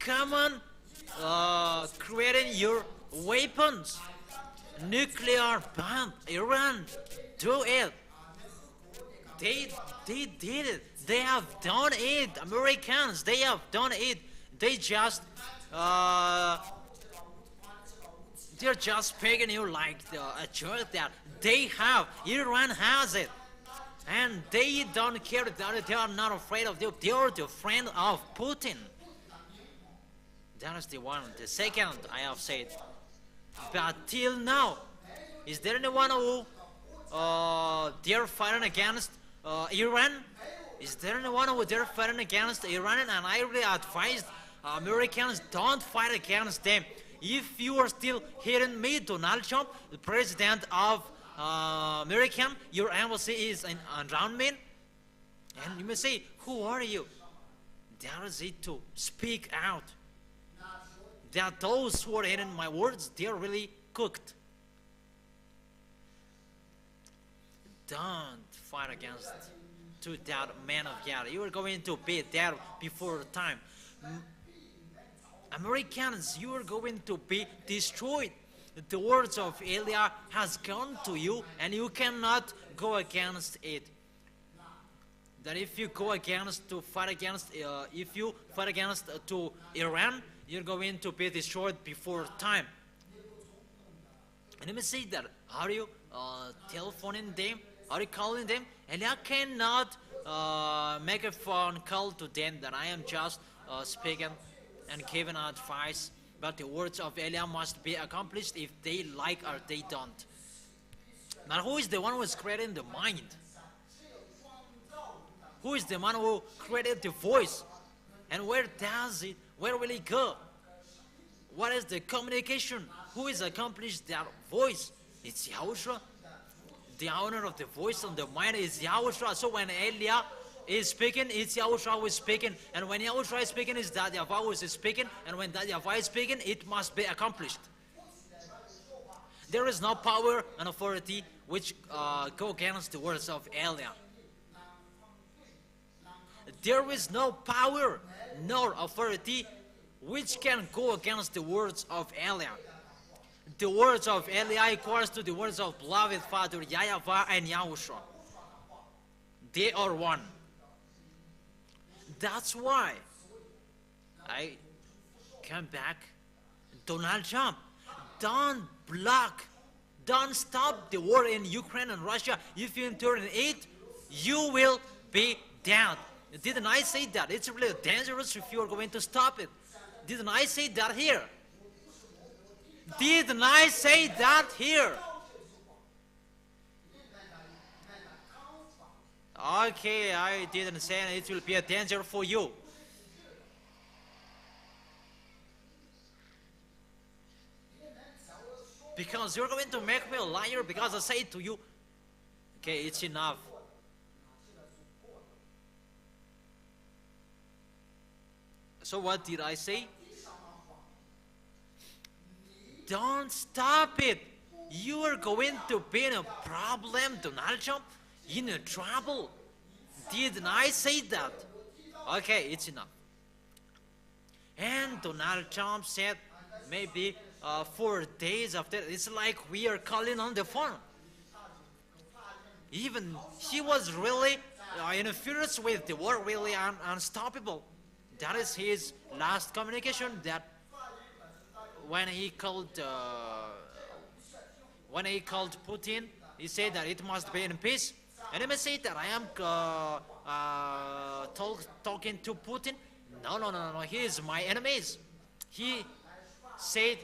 come on, creating your weapons, nuclear bomb, Iran, do it. They did it. They have done it. Americans, they have done it. They just, they're just picking you like a joke that they have. Iran has it. And they don't care that they are not afraid of you. They are the friend of Putin. That is the one. The second I have said. But till now, is there anyone who they're fighting against Iran? Is there anyone who they're fighting against Iran? And I really advise Americans, don't fight against them. If you are still hearing me, Donald Trump, the president of American, your embassy is around me, and you may say, who are you? That is it, to speak out. That those who are hearing my words, they are really cooked. Don't fight against to that man of God. You are going to be there before time. Americans, you are going to be destroyed. The words of Elia has gone to you, and you cannot go against it. That if you go against to fight against, if you fight against to Iran, you're going to be destroyed before time. And let me say that. Are you telephoning them? Are you calling them? Elia cannot make a phone call to them that I am just speaking and giving advice. But the words of Elia must be accomplished if they like or they don't. Now, who is the one who is creating the mind? Who is the one who created the voice? And where will it go? What is the communication? Who is accomplished that voice? It's Yahushua. The owner of the voice and the mind is Yahushua. So when Elia is speaking, it's Yahushua who is speaking. And when Yahushua is speaking, it's that YAHVAH who is speaking. And when that YAHVAH is speaking, it must be accomplished. There is no power and authority which go against the words of Elia. There is no power nor authority which can go against the words of Elia. The words of Elia equals to the words of beloved Father YAHVAH and Yahushua. They are one. That's why I come back. Donald Trump, don't block, don't stop the war in Ukraine and Russia. If you enter in it, you will be down. Didn't I say that? It's really dangerous if you are going to stop it. Didn't I say that here? Didn't I say that here? Okay, I didn't say it will be a danger for you. Because you're going to make me a liar because I say to you, okay, it's enough. So what did I say? Don't stop it. You are going to be in a problem, Donald Trump. In a trouble. Didn't I say that? Okay, it's enough. And Donald Trump said maybe 4 days after, it's like we are calling on the phone. Even he was really infuriated with the war, really unstoppable. That is his last communication, that when he called Putin, he said that it must be in peace. And he may say that I am talking to Putin. No, he is my enemies. He said,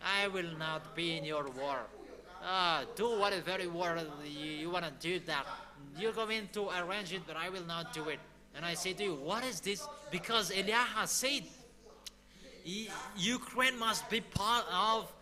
I will not be in your war. Do whatever war you want to do that. You're going to arrange it, but I will not do it. And I say to you, what is this? Because Elia has said, Ukraine must be part of